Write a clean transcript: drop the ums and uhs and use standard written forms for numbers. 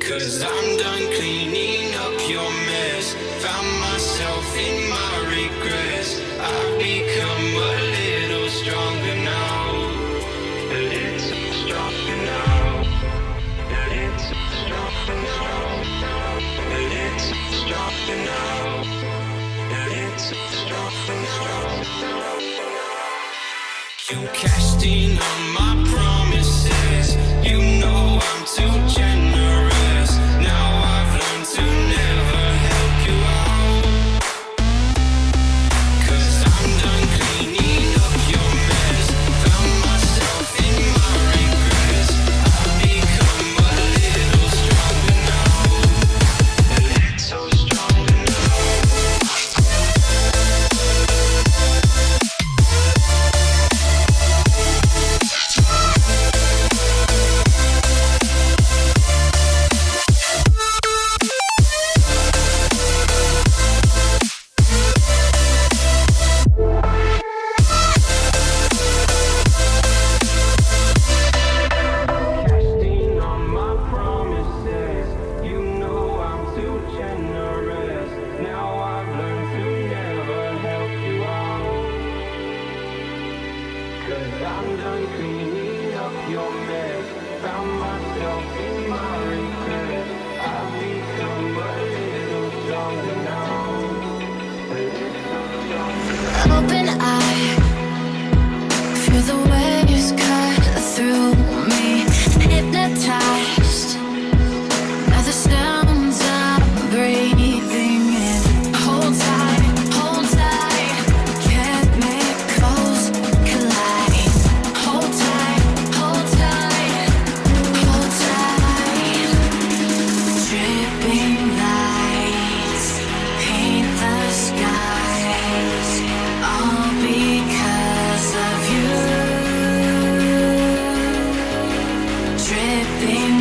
'Cause I'm done cleaning up your mess. Found myself in my regrets. I've become a little stronger now. A little stronger now. A little stronger now. A little stronger now. A little stronger now. You cashed in on my promises. You know I'm too generous. Now I've learned to never help you out. 'Cause I'm done cleaning up your mess. Found myself in my regrets. I've become a little stronger now. A little stronger now. Casting on my promises. You know I'm too generous. Now I've learned to never help you out. 'Cause I'm done cleaning up your mess. Found myself in my regrets. I've become a little stronger now. A little stronger now. Open eye, feel the waves cut through me. Hypnotized by the sounds I'm breathing in. Hold tight, chemicals collide. Hold tight, hold tight, hold tight. Dripping lights paint the skies, all because of you. Dripping